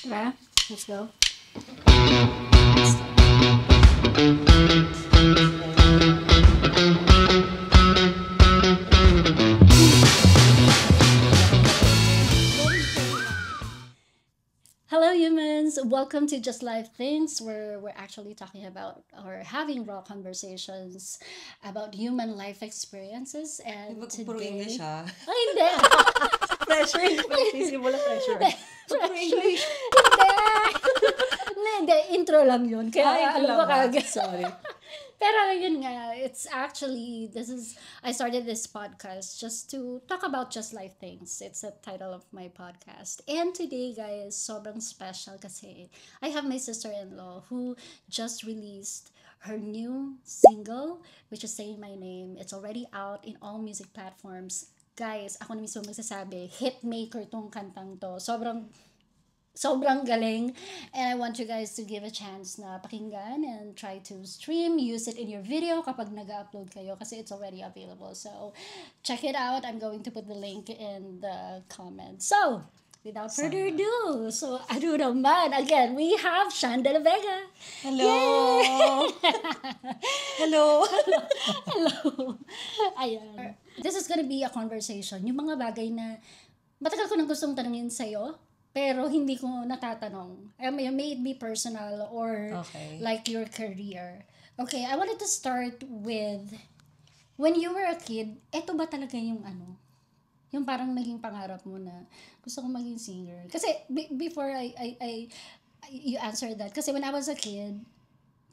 Diba? Let's go. Hello, humans. Welcome to Just Life Things, where we're actually talking about or having raw conversations about human life experiences. And Puro English today, ha. ay, hindi. Pressure. Sisimula pressure. Puro English. Hindi, intro lang yun. Kaya ito ano lang ba ba? kagad? Sorry. Pero yun nga, I started this podcast just to talk about just life things. It's the title of my podcast. And today, guys, sobrang special kasi I have my sister-in-law who just released her new single, which is Saying My Name. It's already out in all music platforms. Guys, ako na mismo magsasabi, hitmaker tong kantang to. Sobrang galing, and I want you guys to give a chance na pakinggan and try to stream, use it in your video kapag nag-upload kayo kasi it's already available. So, check it out. I'm going to put the link in the comments. So, without further ado, ano naman, again, we have Shanda La Vega. Hello. Hello. Hello. Ayan. This is gonna be a conversation. Yung mga bagay na matagal ko nang gustong tanungin sa'yo, pero hindi ko natatanong. May it be personal or Okay. like your career. Okay, I wanted to start with, when you were a kid, eto ba talaga yung ano? Yung parang naging pangarap mo na gusto kong maging singer. Kasi before you answered that, kasi when I was a kid,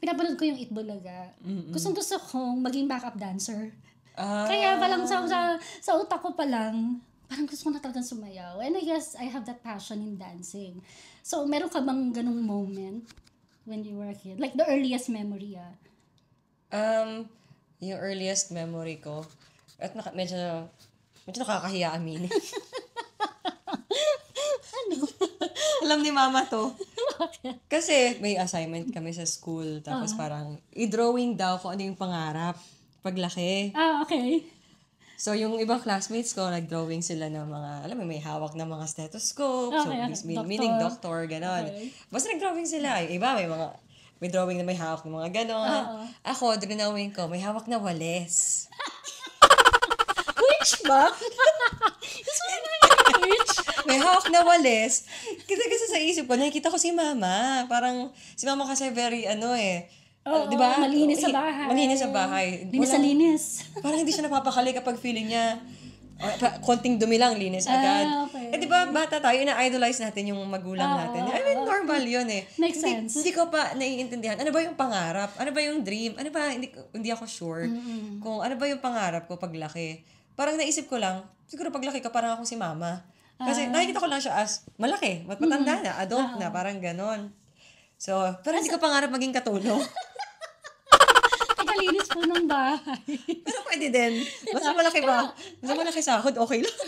pinapanood ko yung Itbulaga. Gusto kong maging backup dancer. Kaya palang sa utak ko pa lang, parang gusto ko na talagang sumayaw. And I guess I have that passion in dancing. So, meron ka bang ganung moment when you were a kid? Like the earliest memory, Yung earliest memory ko, at medyo nakakahiya aminin. Alam ni mama to. Kasi may assignment kami sa school, tapos parang i-drawing daw kung ano yung pangarap paglaki. Okay. So, yung ibang classmates ko, nag-drawing sila ng mga, alam mo, may hawak ng mga stethoscope. So, Okay, meaning doctor, gano'n. Okay. Basta nag-drawing sila. Yung iba, may drawing na may hawak ng mga gano'n. Ako, drawing ko, may hawak na wales. Which ba? Which? May hawak na wales. Kasi sa isip ko, nakikita ko si mama. Parang, si mama kasi very, Oo, di ba? malinis sa bahay. Malinis sa bahay. Linis sa linis. Parang hindi siya napapakali kapag feeling niya, konting dumi lang, linis agad. Okay. Eh, di ba, bata tayo, ina-idolize natin yung magulang natin. I mean, normal yun eh. Makes sense. Hindi ko pa naiintindihan. Ano ba yung pangarap? Ano ba yung dream? Ano ba, hindi ako sure kung ano ba yung pangarap ko paglaki. Parang naisip ko lang, siguro paglaki ka, parang ako si mama. Kasi nakikita ko lang siya as malaki, matanda na, adult na, parang ganon. So, pero hindi ko pangarap maging katulong. Tagalinis po ng bahay. Pero pwede din. Basta malaki ba? Basta malaki sahod, okay lang.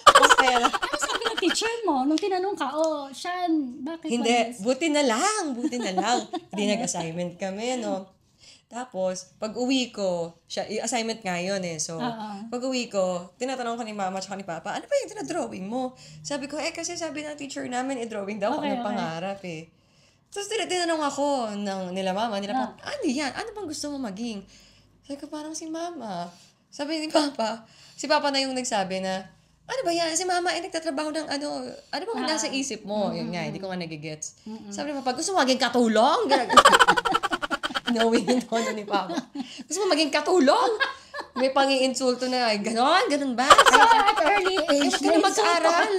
Mas pera. Ano sabi ng teacher mo nung tinanong ka, Shan, bakit Hindi. walis? Buti na lang. Hindi nag-assignment kami, no? Tapos, pag uwi ko, assignment nga yun eh. So, pag uwi ko, tinatanong ko ni mama at ni papa, ano ba yung tinadrawing mo? Sabi ko, kasi sabi ng teacher namin, drawing daw kung ano pangarap eh. Tapos tinanong ako nila mama, nila papa, ano yan? Ano bang gusto mo maging? Sabi ko, parang si mama. Sabi ni papa, si papa na yung nagsabi na, ano ba yan? Si mama ay nagtatrabaho ng ano bang nasa isip mo? Yun nga, hindi ko nga nagigets. Sabi ni papa, gusto mo maging katulong? Knowing yung tono ni papa. Gusto mo maging katulong? May pang-iinsulto na, ganon ba? So, at early age, Huwag ka na mag-aral.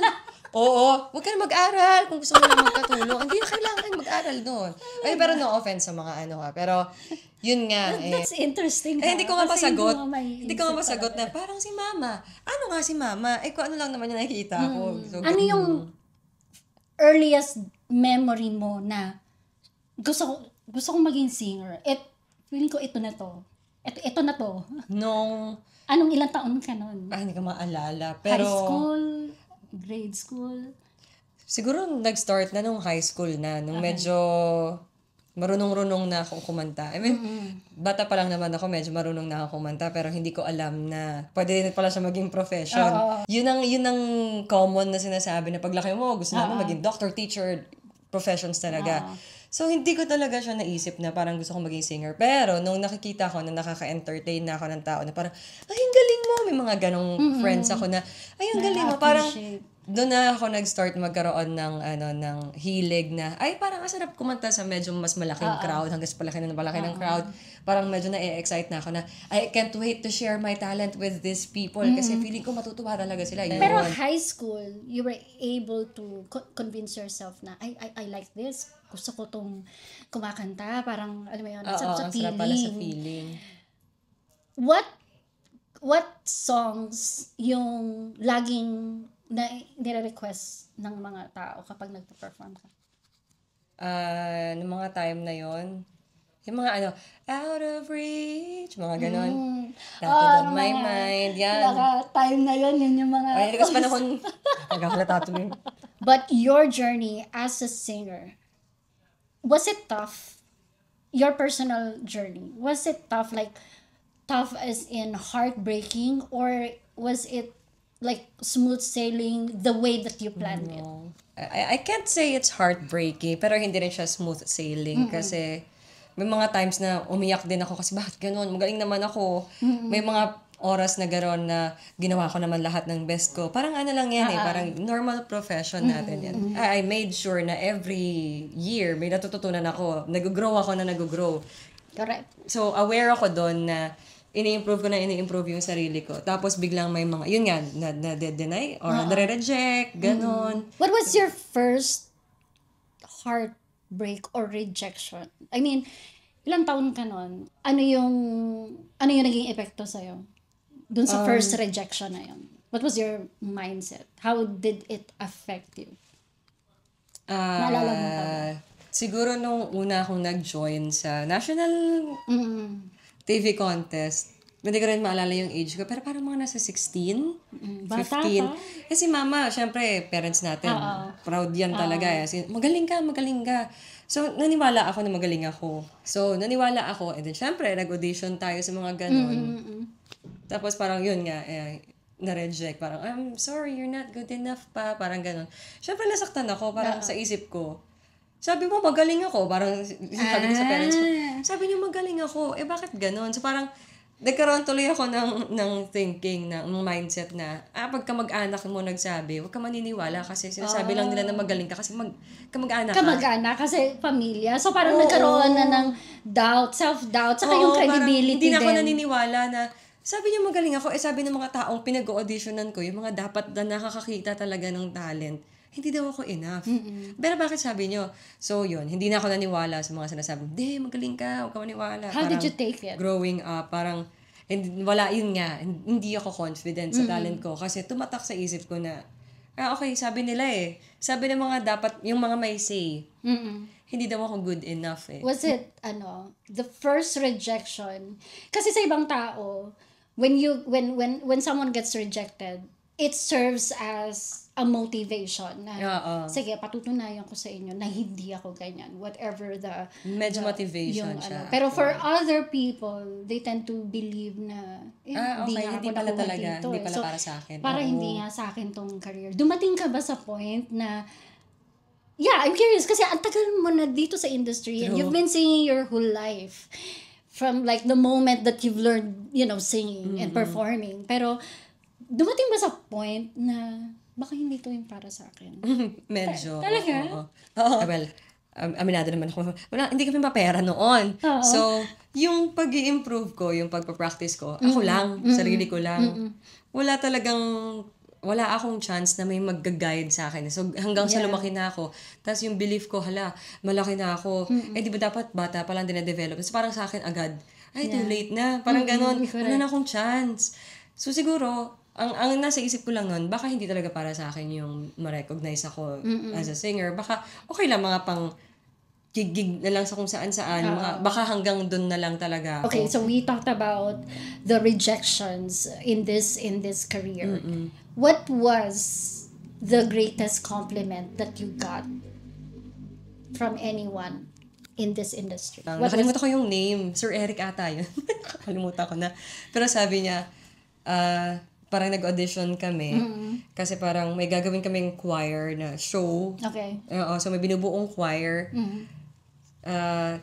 Oo, huwag ka na mag-aral kung gusto mo lang magkatulong. Hindi na kailangan mag-aral doon. Ay, pero no offense sa mga Pero, yun nga. That's interesting. Hindi ko nga Kasi masagot. hindi Hindi ko nga mo masagot maiisip na parang si mama. Ano nga si mama? Kung ano lang naman yung nakikita ko. So, ano yung earliest memory mo na gusto kong maging singer? Feeling ko ito na to. Ito na to. Nung, Anong ilang taon ka nun? hindi ko maalala. Pero, High school? Grade school? siguro nag-start na nung high school na. Nung medyo marunong-runong na akong kumanta. I mean, bata pa lang naman ako, medyo marunong na akong kumanta, pero hindi ko alam na pwede din pala siya maging profession. Yun ang common na sinasabi na paglaki mo, gusto naman maging doctor, teacher, professions talaga. So, hindi ko talaga siya naisip na parang gusto kong maging singer. Pero, nung nakikita ko na nakaka-entertain na ako ng tao na parang, ay, ang galing mo. May mga ganong friends ako na, ay, ang galing mo. Parang, doon na ako nag-start magkaroon ng, ng hilig na, ay, parang asarap kumanta sa medyo mas malaking crowd, hanggang sa palaki ng crowd. Parang medyo na-excite na ako na, I can't wait to share my talent with these people kasi feeling ko matutuwa talaga sila. Pero high school, you were able to convince yourself na, I like this. Gusto ko tong kumakanta. Parang, alam mo yun, sa feeling. Pala sa feeling. What songs yung laging na nire-request ng mga tao kapag nagpa-perform ka? Noong mga time na yon, yung mga out of reach, mga ganon. Tattooed on my mind, yan. Time na yun yung mga... Ay, kasi panahon, nagkakalata tuloy. But your journey as a singer, was it tough? Your personal journey, was it tough? Like, tough as in heartbreaking, or was it like smooth sailing the way that you planned it? I can't say it's heartbreaking, pero hindi rin siya smooth sailing kasi may mga times na umiyak din ako kasi bakit ganun? Magaling naman ako. May mga oras na gano'n na ginawa ko naman lahat ng best ko. Parang lang yan parang normal profession natin yan. I made sure na every year may natututunan ako. Nag-grow ako na nag-grow. Correct. So, aware ako doon na ini-improve yung sarili ko. Tapos biglang may mga, yun nga, na-deny or na-reject, ganon. What was your first heartbreak or rejection? I mean, ilang taon ka nun? Ano yung naging epekto sa'yo? Dun sa first rejection na yun. What was your mindset? How did it affect you? Naalala mo pa ba? Siguro nung una akong nag-join sa national TV contest, hindi ko rin maalala yung age ko, pero parang mga nasa 16, 15. Kasi mama, syempre, parents natin, proud yan talaga. Magaling ka. So, naniwala ako na magaling ako. And then syempre, nag-audition tayo sa mga ganon. Tapos parang yun nga, na-reject. Parang, I'm sorry, you're not good enough pa. Parang ganon. Syempre, nasaktan ako. Parang sa isip ko, sabi mo, magaling ako. Parang sabi niya sa parents ko, sabi niyo magaling ako. Bakit ganon? So parang, nagkaroon tuloy ako ng thinking, ng mindset na, pagka mag-anak mo nagsabi, huwag ka maniniwala kasi sinasabi lang nila na magaling ka kasi kamag-anak ka. Kamag-anak kasi pamilya. So parang nagkaroon na ng doubt, self-doubt, saka yung credibility din. Hindi na ako naniniwala na, sabi niyo magaling ako, sabi ng mga taong pinag-auditionan ko, yung mga dapat na nakakakita talaga ng talent, hindi daw ako enough. Pero bakit sabi niyo? So yun, hindi na ako naniwala sa mga sinasabi, hindi, magaling ka, huwag ka maniwala. How did you take it? Growing up, parang, wala yun nga, hindi ako confident sa talent ko kasi tumatak sa isip ko na, okay, sabi nila sabi ng mga dapat, yung mga may say, hindi daw ako good enough Was it, the first rejection? Kasi sa ibang tao, when someone gets rejected, it serves as a motivation na, sige, patutunayan ko sa inyo na hindi ako ganyan. Whatever medyo motivation siya. Pero for other people, they tend to believe na, hindi pala talaga, hindi pala para sa akin. Para hindi nga sa akin tong career. Dumating ka ba sa point na, I'm curious, kasi ang tagal mo na dito sa industry, and you've been singing your whole life. From like the moment that you've learned, singing and performing. Pero, dumating ba sa point na baka hindi to yung para sa akin? Medyo. Talaga? Oo. Well, aminado naman ako. Hindi kami mapera noon. So, yung pag-i-improve ko, yung pagpa-practice ko, ako lang, sarili ko lang. Wala akong chance na may mag-guide sa akin. So, hanggang sa lumaki na ako. Tapos yung belief ko, malaki na ako. Di ba dapat bata pa lang din-develop? So, parang sa akin agad, too late na. Parang ganon. Wala na akong chance. So, siguro, ang nasa isip ko lang nun, baka hindi talaga para sa akin yung ma-recognize ako as a singer. Baka okay lang mga pang gig na lang sa kung saan-saan. Baka hanggang dun na lang talaga ako. Okay, so we talked about the rejections in this career. What was the greatest compliment that you got from anyone in this industry? Nakalimutan ko yung name. Sir Eric ata yun. Nakalimutan ko na. Pero sabi niya, parang nag-audition kami. Kasi parang may gagawin kaming choir na show. Okay. Oo, so may binubuong choir.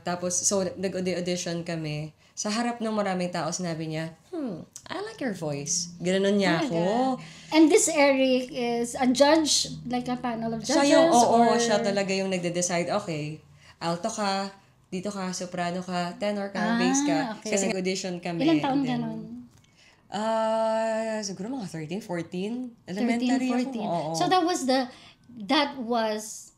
Tapos, so nag-audition kami. Sa harap ng maraming tao, sinabi niya, I like your voice. Gano'n niya ako. And this Eric is a judge, like a panel of judges? Siya yung, siya talaga yung nagde-decide, okay, alto ka, dito ka, soprano ka, tenor ka, bass ka. Okay. Kasi nag-audition kami. Ilang taon ganon? Siguro mga 13, 14. Elementary 13, 14. ako. Oo. So that was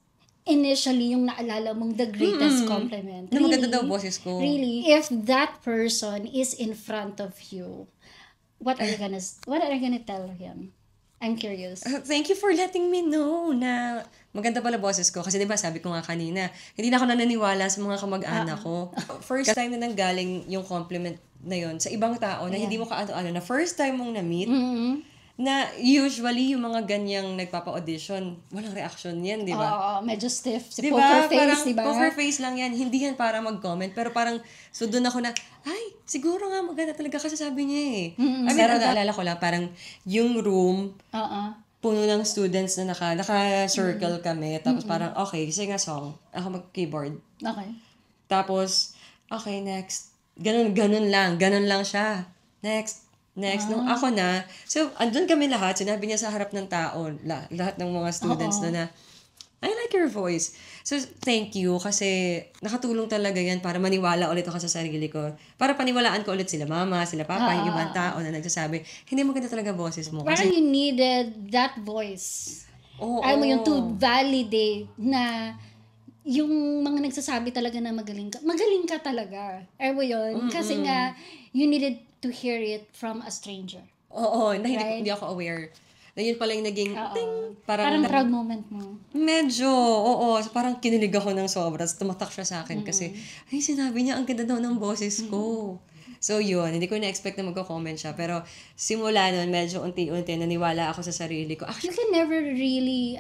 initially yung naalala mong the greatest compliment. Na maganda daw boses ko. Really, if that person is in front of you, what are you gonna tell him? I'm curious. Thank you for letting me know na maganda pala boses ko. Kasi diba sabi ko nga kanina, hindi na ako nananiwala sa mga kamag-anak ko. First time na nanggaling yung compliment na yon sa ibang tao na hindi mo kaano-ano na first time mong na-meet, na usually yung mga ganyang nagpapa-audition, walang reaction yan, di ba? Oo, medyo stiff. Si Diba? poker face, Parang di ba? poker face lang yan. Hindi yan para mag-comment. Pero parang, so doon ako na, ay, siguro nga maganda talaga kasi sabi niya eh. Pero naalala ko lang, parang yung room, puno ng students na naka-circle kami. Tapos parang, okay, sing a song. Ako mag-keyboard. Okay. Tapos, okay, next. Ganun lang siya. Next. Nung ako na, so, andun kami lahat, sinabi niya sa harap ng tao, lahat ng mga students na, I like your voice. So, thank you, kasi nakatulong talaga yan para maniwala ulit ako sa sarili ko. Para paniwalaan ko ulit sila mama, sila papa, yung ibang tao na nagsasabi, hindi maganda talaga boses mo. Parang you needed that voice. Alam mo yung to validate na yung mga nagsasabi talaga na magaling ka talaga. Alam mo yun? Kasi nga, you needed to hear it from a stranger. Oo, na hindi ako aware. Na yun pala yung naging, ting, parang proud moment mo. Medyo, oo. So, parang kinilig ako ng sobra. Tumatak siya sa akin kasi, ay, sinabi niya, ang ganda daw ng boses ko. So, yun. Hindi ko na-expect na magko-comment siya. Pero, simula nun, medyo unti-unti, naniwala ako sa sarili ko. You can never really,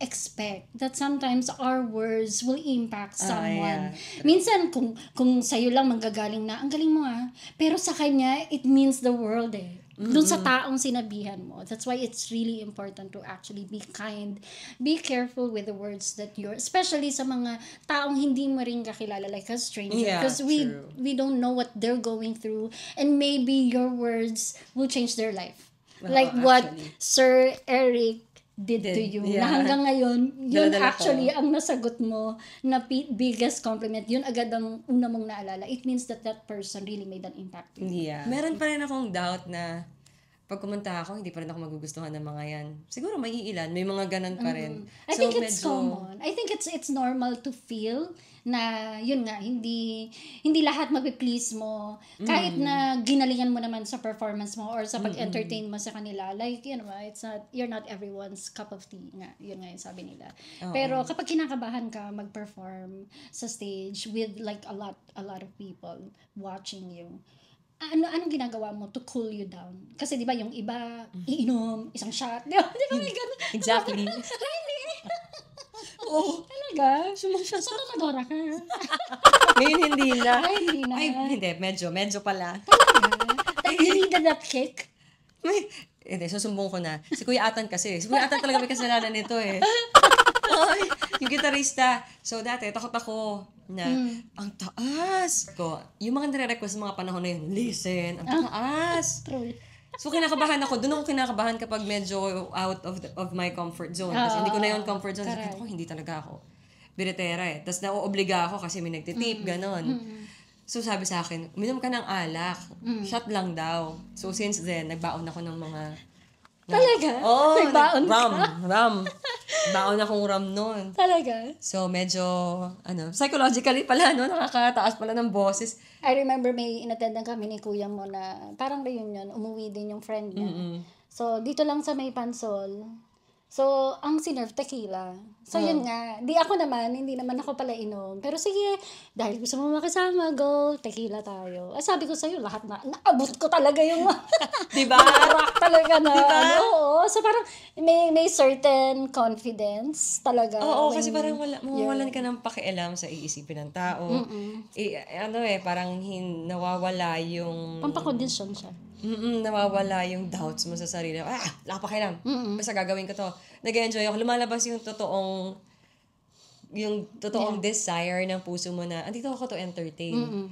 expect that sometimes our words will impact someone. Minsan, kung sa'yo lang manggagaling na, ang galing mo pero sa kanya, it means the world Doon sa taong sinabihan mo. That's why it's really important to actually be kind. Be careful with the words that especially sa mga taong hindi mo rin kakilala, like a stranger. Because we don't know what they're going through, and maybe your words will change their life. Like what Sir Eric did to you. Na hanggang ngayon, yun actually ang nasagot mo na biggest compliment. Yun agad ang una mong naalala. It means that person really made an impact. Meron pa rin akong doubt na pag kumanta ako, hindi pa rin ako magugustuhan ng mga yan. Siguro may ilan, may mga ganun pa rin. I think it's common. I think it's normal to feel na yun nga, hindi lahat magpi-please mo. Kahit na ginalingan mo naman sa performance mo or sa pag-entertain mo sa kanila. Like, you're not everyone's cup of tea. Yun nga yung sabi nila. Pero kapag kinakabahan ka mag-perform sa stage with like a lot of people watching you, anong ginagawa mo to cool you down? Kasi di ba yung iba, iinom, isang shot. Di ba may ganun? Exactly. Hindi. Talaga? So, tumadora ka. Ngayon hindi na. Hindi na. Hindi. Medyo pala. You needed that kick? Hindi, susumbong ko na. Si Kuya Atan kasi. Si Kuya Atan talaga may kasalanan nito eh. Yung gitarista. So, dati, takot ako na, ang taas. Yung mga nire-request mga panahon na yun, listen, ang taas. True. So, kinakabahan ako. Doon ako kinakabahan kapag medyo out of my comfort zone. Kasi hindi ko na yun comfort zone. Sabi ko, hindi talaga ako. Biretera Tapos nauobliga ako kasi may nagtitip, ganon. So, sabi sa akin, uminom ka ng alak. Shot lang daw. So, since then, nagbaon ako ng mga Talaga? Nagbaon ka? Rum. Baon akong rum nun. Talaga? So, medyo, psychologically pala, nakakataas pala ng boses. I remember may inattendan kami ni kuya mo na parang reunion, umuwi din yung friend niya. So, dito lang sa may Pansol. So, ang sinerve tequila. So, yun nga. Hindi naman ako pala inom. Pero sige, dahil gusto mo makasama, go, tequila tayo. Sabi ko sa'yo, lahat naabot ko talaga yung diba? rock talaga na. Diba? Oo. So, parang may certain confidence talaga. Oo, kasi parang mawalan ka ng pakialam sa iisipin ng tao. Parang nawawala yung pampakondisyon siya. Nawawala yung doubts mo sa sarili. Wala pa kailan. Basta gagawin ko to. Nag-enjoy ako. Lumalabas yung totoong desire ng puso mo na, andito ako to entertain.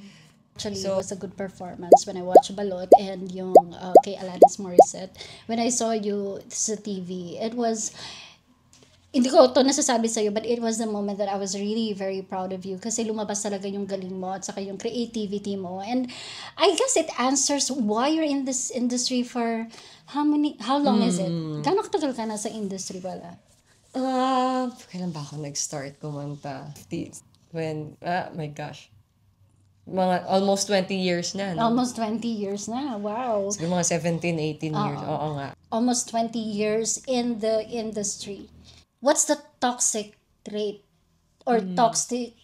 Actually, it was a good performance when I watched Balot and yung kay Alanis Morissette. When I saw you sa TV, it was, hindi ko to nasasabi sa'yo, but it was the moment that I was really very proud of you kasi lumabas talaga yung galing mo at saka yung creativity mo. And I guess it answers why you're in this industry for how long is it? Gano'ng katagal ka na sa industry wala? Kailan ba ako nag-start kumanta? My gosh. Mga almost 20 years na. No? Almost 20 years na. Wow. Siguro mga 17, 18 years. Oo nga. Almost 20 years in the industry. What's the toxic rate or toxic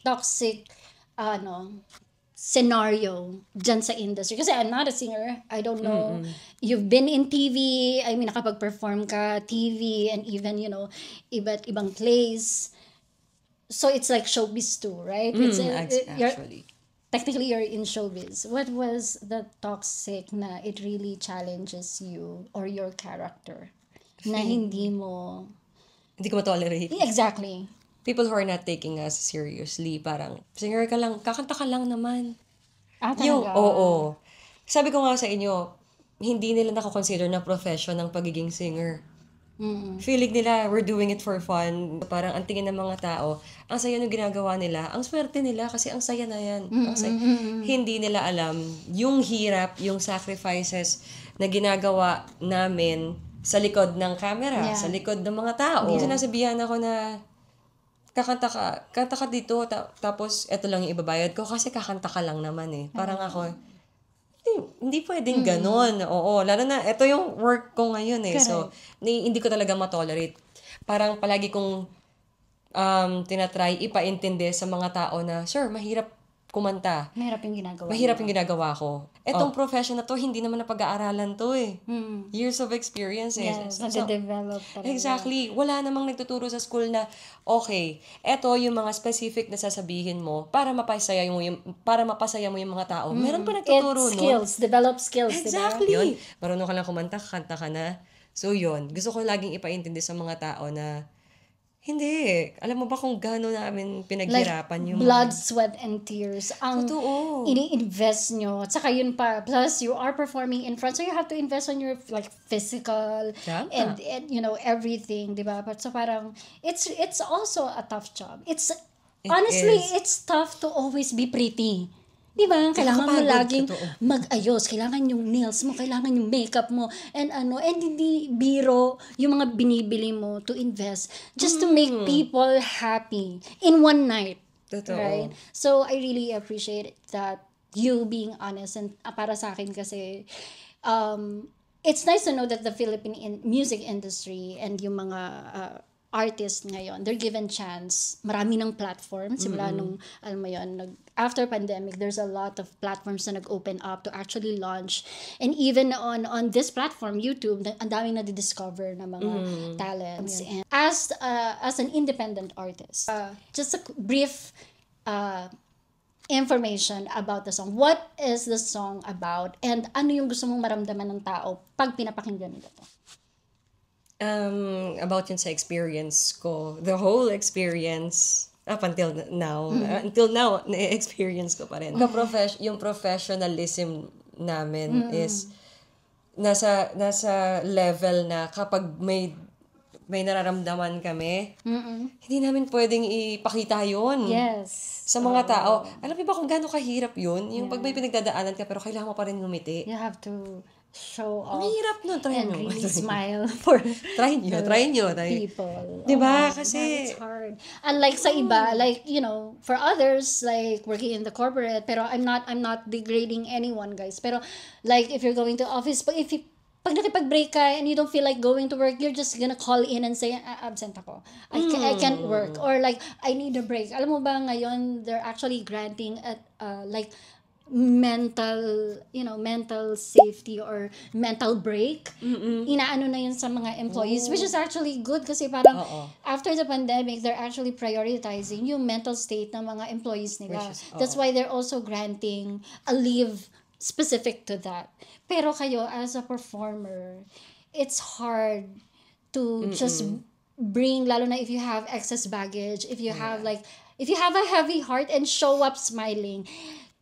scenario dyan sa industry? Kasi I'm not a singer. I don't know. You've been in TV. I mean, nakapag-perform ka, TV, and even, iba't ibang plays. So it's like showbiz too, right? Actually. Technically, you're in showbiz. What was the toxic na it really challenges you or your character na hindi ko matolerate. Exactly. People who are not taking us seriously, parang, singer ka lang, kakanta ka lang naman. Talaga? Oo. Sabi ko nga sa inyo, hindi nila nakakonsider na profession ng pagiging singer. Feeling nila, we're doing it for fun. Parang ang tingin ng mga tao, ang saya ng ginagawa nila, ang swerte nila kasi ang saya na yan. Hindi nila alam yung hirap, yung sacrifices na ginagawa namin sa likod ng camera, sa likod ng mga tao. Sinasabihan ako na, kanta ka dito, tapos eto lang yung ibabayad ko kasi kakanta ka lang naman eh. Parang ako, hindi pwedeng ganon. Oo, lalo na, ito yung work ko ngayon eh. Correct. So, hindi ko talaga matolerate. Parang palagi kong tinatry, ipaintindi sa mga tao na, sure, mahirap kumanta. Mahirap yung ginagawa ko. Etong profession na to, hindi naman napag-aaralan to eh. Years of experience eh. Yes, nade-develop talaga. Exactly. Wala namang nagtuturo sa school na, okay, eto yung mga specific na sasabihin mo para mapasaya mo yung mga tao. Meron pa nagtuturo nun. Skills, develop skills. Exactly. Diba? Yun, marunong ka lang kumanta, kanta ka na. So yun, gusto ko laging ipaintindi sa mga tao na hindi. Alam mo ba kung gaano namin pinaghirapan like, yung blood, sweat, and tears. Ang totoo. ini-invest nyo. At saka yun pa. Plus, you are performing in front. So, you have to invest on your physical and everything. Diba? But so, parang, it's also a tough job. Honestly, it's tough to always be pretty. Diba? Kailangan mo laging mag-ayos. Kailangan yung nails mo, kailangan yung makeup mo, and hindi biro yung mga binibili mo to invest just to make people happy in one night. Totoo. Right? So, I really appreciate that you being honest, and para sa akin kasi, it's nice to know that the Philippine music industry and yung mga artists ngayon, they're given chance. Marami ng platforms. Simula nung, alam mo yun, after pandemic, there's a lot of platforms na nag-open up to actually launch. And even on this platform, YouTube, ang daming na-discover na mga talents. And as an independent artist, just a brief information about the song. What is the song about? And ano yung gusto mong maramdaman ng tao pag pinapakinggan nila to? About yun sa experience ko. The whole experience, up until now, na-experience ko pa rin. Yung professionalism namin is nasa level na kapag may nararamdaman kami, hindi namin pwedeng ipakita yun. Yes. Sa mga tao. Alam mo ba kung gaano kahirap yun? Yung pag may pinagdadaanan ka pero kailangan mo pa rin ngumiti. You have to show off. Ang hirap nun. Try and nyo. really smile for Try nyo. people. Diba? Kasi it's hard. Unlike sa iba, like, for others, like working in the corporate, pero I'm not degrading anyone, guys. Pero like if you're going to office, pag nakipag-break ka and you don't feel like going to work, you're just gonna call in and say, absent ako. I can't work. Or like, I need a break. Alam mo ba ngayon, they're actually granting like mental safety or mental break. Inaano na yun sa mga employees, which is actually good kasi parang after the pandemic, they're actually prioritizing yung mental state ng mga employees nila. That's why they're also granting a leave specific to that. Pero kayo, as a performer, it's hard to just bring, lalo na if you have excess baggage, if you have like, if you have a heavy heart and show up smiling,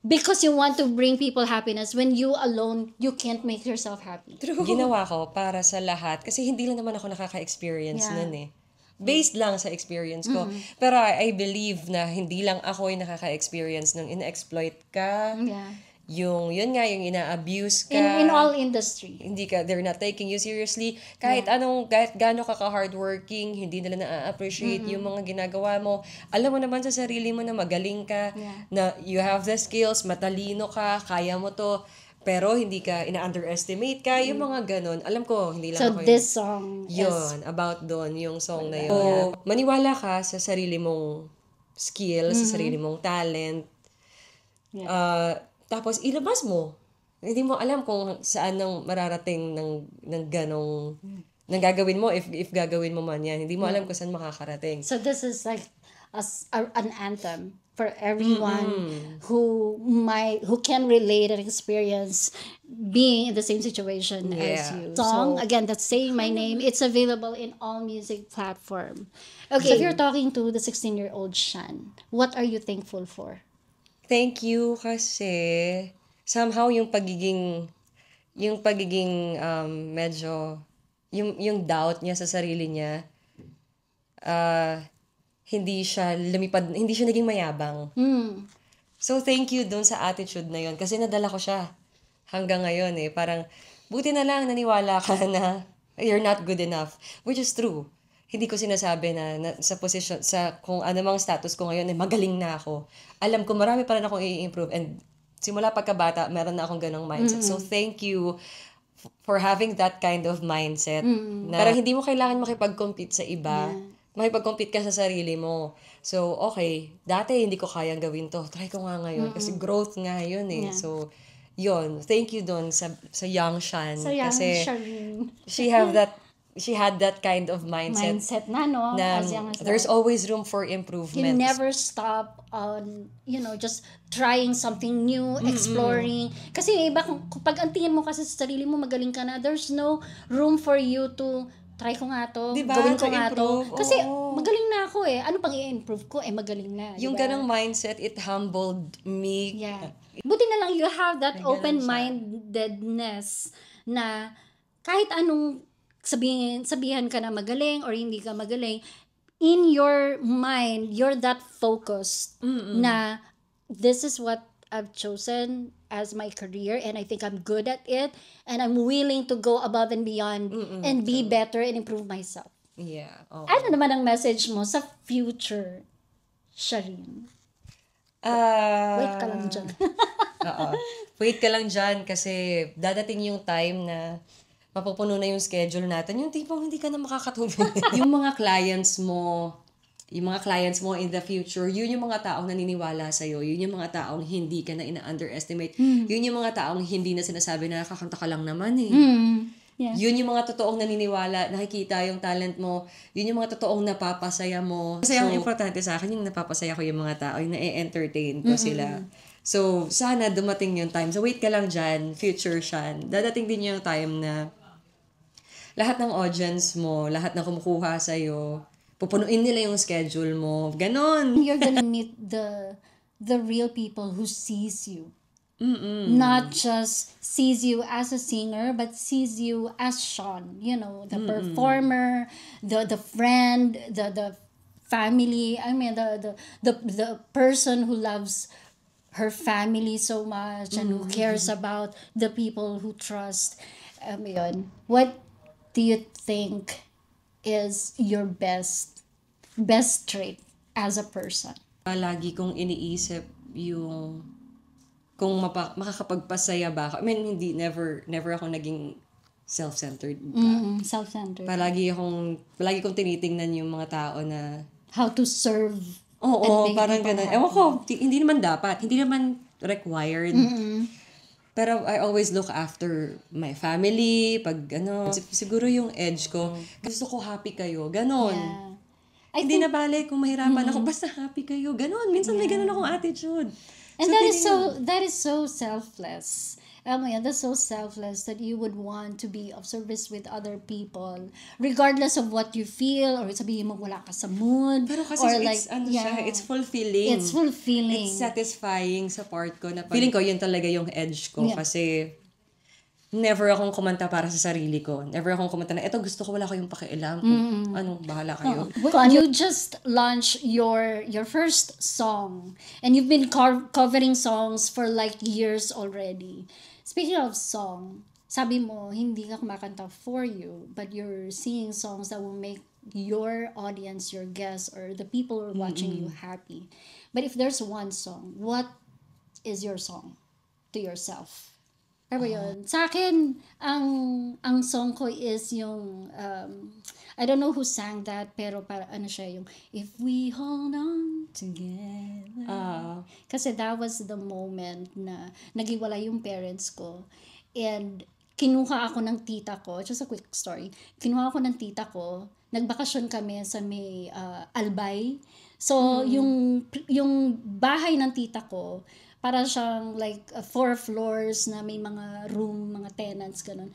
because you want to bring people happiness when you alone, you can't make yourself happy. Ginawa ko para sa lahat kasi hindi lang naman ako nakaka-experience nun eh. Based lang sa experience ko. Pero I believe na hindi lang ako yung nakaka-experience nung ina-exploit ka. Yeah. Yung ina-abuse ka. In all industry. Hindi ka, they're not taking you seriously. Kahit gaano ka hardworking, hindi nila na-appreciate yung mga ginagawa mo. Alam mo naman sa sarili mo na magaling ka, na you have the skills, matalino ka, kaya mo to, pero hindi ka ina-underestimate ka, yung mga ganon. Alam ko, hindi lang So ako this song yun, about doon, yung song na yun. So, maniwala ka sa sarili mong skills, sa sarili mong talent. Tapos, ilabas mo. Hindi mo alam kung saan nang mararating ng ganong ng gagawin mo if gagawin mo man yan. Hindi mo alam kung saan makakarating. So this is like an anthem for everyone who can relate and experience being in the same situation as you. Song, again, that's Saying My Name. It's available in all music platform. Okay, if you're talking to the 16-year-old Shan, what are you thankful for? Thank you kasi somehow yung pagiging medyo yung doubt niya sa sarili niya hindi siya naging mayabang. So thank you dun sa attitude na yun kasi nadala ko siya hanggang ngayon eh. Parang buti na lang naniwala ka na you're not good enough, which is true. Hindi ko sinasabi na sa position, sa kung anumang status ko ngayon, eh, magaling na ako. Alam ko, marami pa rin akong i-improve. And simula pagkabata, meron na akong ganong mindset. So, thank you for having that kind of mindset. Na parang hindi mo kailangan makipag-compete sa iba. Makipag-compete ka sa sarili mo. So, okay, dati hindi ko kayang gawin to. Try ko nga ngayon. Kasi growth nga yun eh. So, yun. Thank you dun sa young Shan. So young kasi Shan. she had that kind of mindset Na, no? na As young as there's that. always room for improvement. You never stop on, just trying something new, exploring. Kasi iba, pag ang tingin mo kasi sa sarili mo, magaling ka na, there's no room for you to try ko nga to, diba? Gawin ko nga improve. to. Kasi magaling na ako eh. Ano pang i-improve ko? Magaling na. Yung diba? ganong mindset, it humbled me. Yeah. Buti na lang you have that open-mindedness na kahit anong sabihan ka na magaling or hindi ka magaling, in your mind, you're that focused na this is what I've chosen as my career and I think I'm good at it and I'm willing to go above and beyond and be better and improve myself. Yeah. Oh. Ano naman ang message mo sa future, Shireen? Wait ka lang dyan. Oo. Wait ka lang dyan kasi dadating yung time na mapupuno na yung schedule natin. Yung tipong hindi ka na makakatulog. yung mga clients mo in the future, yun yung mga taong naniniwala sa'yo. Yun yung mga taong hindi ka na ina-underestimate. Yun yung mga taong hindi na sinasabi na kakanta ka lang naman eh. Yeah. Yun yung mga totoong naniniwala, nakikita yung talent mo. Yun yung mga totoong napapasaya mo. Kasi ang importante sa akin, yung napapasaya ko yung mga tao, yung na-entertain ko sila. So, sana dumating yung time. So, wait ka lang dyan, future Shan. Dadating din yung time na lahat ng audience mo, lahat na kumukuha sa'yo, pupunuin nila yung schedule mo. Ganon. You're gonna meet the real people who sees you. Not just sees you as a singer, but sees you as Sean. The performer, the friend, the family. I mean, the person who loves her family so much and who cares about the people who trust. Yun. What do you think is your best trait as a person? Lagi kong iniisip yung kung makakapagpasaya ba ako. I mean, never ako naging self-centered. Self-centered. Palagi kong tinitingnan yung mga tao na how to serve. Oo, parang ganun. Ewan ko, hindi naman dapat. Hindi naman required. Pero I always look after my family, siguro yung edge ko, gusto ko happy kayo, ganon. Yeah. Hindi na bale kung mahirapan ako, basta happy kayo, ganon. Minsan may ganon akong attitude. And So, that is so selfless. Alam mo yan, that's so selfless that you would want to be of service with other people regardless of what you feel or sabihin mo wala ka sa mood. Pero kasi or it's, it's fulfilling. It's fulfilling. It's satisfying sa part ko na feeling ko yun talaga yung edge ko kasi never akong kumanta para sa sarili ko. Never akong kumanta na, eto gusto ko, wala kayong pakialam. Anong bahala kayo. You just launched your first song and you've been covering songs for like years already. Speaking of song, sabi mo, hindi ka kumakanta for you, but you're singing songs that will make your audience, your guests, or the people who are watching you happy. But if there's one song, what is your song to yourself? Pero yun, sa akin, ang song ko is yung, I don't know who sang that, pero para ano siya, yung, if we hold on together. Kasi that was the moment na nagiwala yung parents ko. And kinuha ako ng tita ko, just a quick story, kinuha ako ng tita ko, nagbakasyon kami sa may Albay. So, yung bahay ng tita ko, para siyang like 4 floors na may mga room, mga tenants, ganun.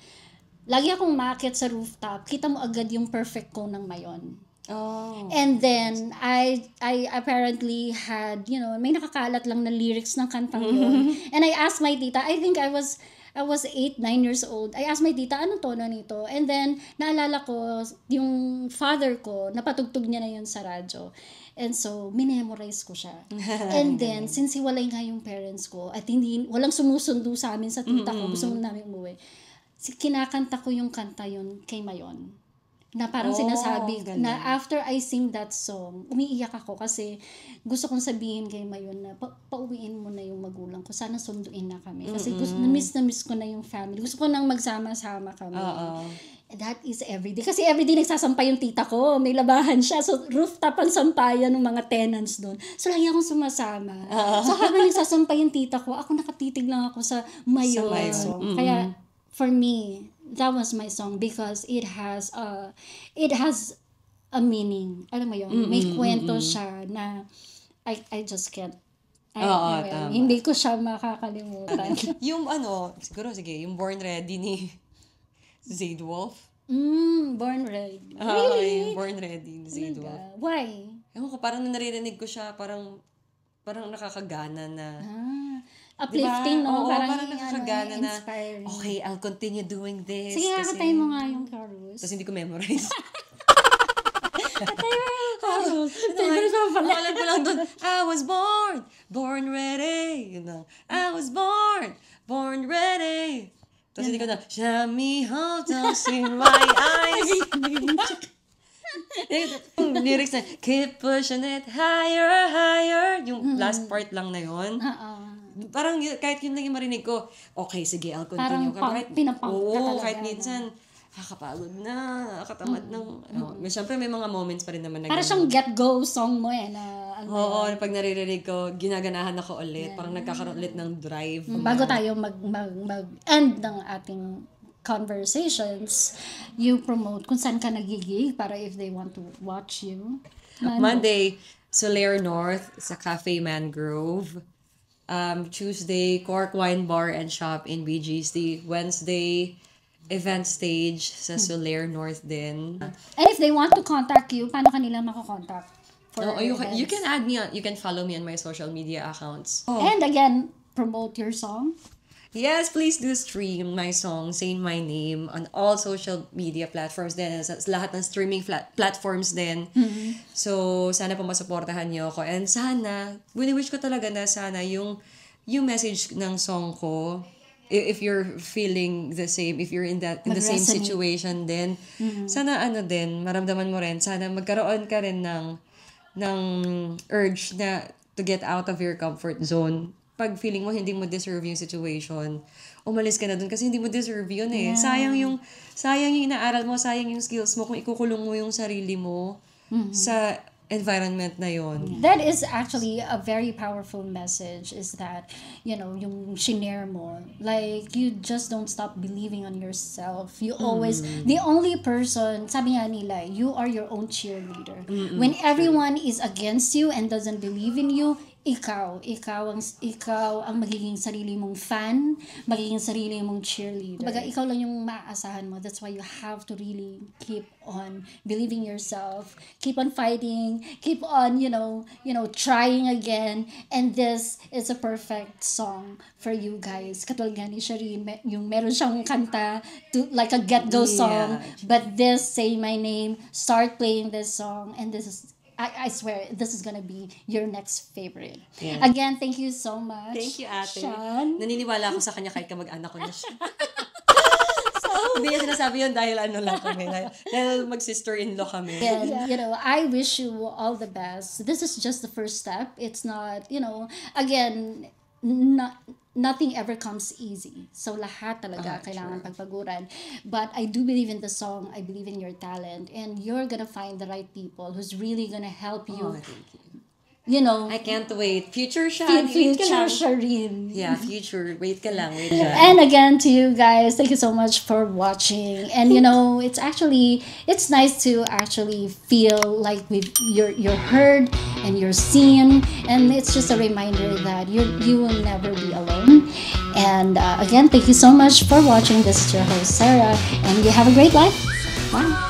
Lagi akong umakyat sa rooftop, kita mo agad yung perfect cone ng Mayon. Oh. And then, I apparently had, may nakakalat lang na lyrics ng kantang yun. And I asked my tita, I think I was 8, 9 years old. I asked my tita, anong tono nito? And then, naalala ko, yung father ko, napatugtog niya na yun sa radyo. And so, minemorize ko siya. And then, since hiwalay nga yung parents ko, at walang sumusundo sa amin sa tita ko, gusto namin umuwi, kinakanta ko yung kanta yun kay Mayon. Na parang sinasabi, galing. na after I sing that song, umiiyak ako kasi gusto kong sabihin kay Mayon na pauwiin mo na yung magulang ko. Sana sunduin na kami. Kasi na miss ko na yung family. Gusto ko nang magsama-sama kami. That is everyday. Kasi everyday nagsasampay yung tita ko. May labahan siya. So, rooftop ang sampayan ng mga tenants doon. So, lagi akong sumasama. So, habang nagsasampay yung tita ko, ako nakatitig lang ako sa Mayon. Kaya, for me, that was my song because it has a meaning. Alam mo yun? May kwento siya na I just can't. Hindi ko siya makakalimutan. Yung siguro, yung Born Ready ni Zade Wolf. Born Ready. Really? Yung Born Ready ni Zade Wolf. Why? Ewan ko, parang naririnig ko siya, parang nakakagana na. Uplifting, diba? no? Parang nakakagana na, inspiring. okay, I'll continue doing this. Sige, kakatay mo nga yung chorus. Tapos hindi ko memorize. Katay mo yung chorus. Alam ko lang doon, I was born ready. Yun lang. I was born ready. Tapos hindi ko na, show me how to see my eyes. Lyrics na, keep pushing it higher. Yung last part lang na yun. Parang kahit yun lang yung marinig ko, okay, sige, I'll continue. Parang pinapunk ka talaga. Kahit minsan, nakakapagod na, nakatamad ng... Siyempre, may mga moments pa rin naman na parang siyang get-go song mo Oo, pag naririnig ko, ginaganahan ako ulit. Parang nagkakaroon ulit ng drive. Bago tayo mag-end ng ating conversations, you promote kung saan ka nagigig para if they want to watch you. Monday, Soler North sa Cafe Mangrove. Tuesday, Cork Wine Bar and Shop in BGC. Wednesday, event stage sa Soler North din. And if they want to contact you, paano kanila makakontakt? You can add me you can follow me on my social media accounts. And again, promote your song. Yes, please do stream my song, Say My Name, on all social media platforms din. Sa lahat ng streaming platforms din. So, sana po masuportahan niyo ako. And sana, wini-wish ko talaga na sana yung message ng song ko, if you're feeling the same, if you're in the same situation din, sana maramdaman mo rin, sana magkaroon ka rin ng urge na to get out of your comfort zone. Pag feeling mo hindi mo deserve yung situation, umalis ka na dun kasi hindi mo deserve yun eh. Sayang yung inaaral mo, sayang yung skills mo kung ikukulong mo yung sarili mo sa environment na yon. That is actually a very powerful message, is that, yung shinare mo. Like, you just don't stop believing on yourself. You always, the only person, sabi nga nila, you are your own cheerleader. When everyone is against you and doesn't believe in you, ikaw ang magiging sarili mong fan, magiging sarili mong cheerleader. Kumbaga, ikaw lang yung maaasahan mo. That's why you have to really keep on believing yourself, keep on fighting, keep on, trying again. And this is a perfect song for you guys. Katulad nga ni Shari, yung meron siyang kanta like a get-go song. But this, Say My Name, start playing this song, and this is I swear, this is gonna be your next favorite. Yeah. Again, thank you so much. Thank you, ate. Sean. Naniniwala ako sa kanya kahit kamag-anak ko na siya. Hindi niya sinasabi yun dahil lang kami. Dahil mag-sister-in-law kami. And, I wish you all the best. This is just the first step. It's not, again, nothing ever comes easy. So lahat talaga kailangan pagpaguran. But I do believe in the song. I believe in your talent. And you're gonna find the right people who's really gonna help you. Thank you. I can't wait. Future siya. Future Shireen. Yeah, future. Wait ka lang. Wait ka. And again, to you guys, thank you so much for watching. And it's nice to actually feel like you're heard and you're seen. And it's just a reminder that you will never be alone. And again, thank you so much for watching. This is your host, Sarah. And you have a great life. Bye.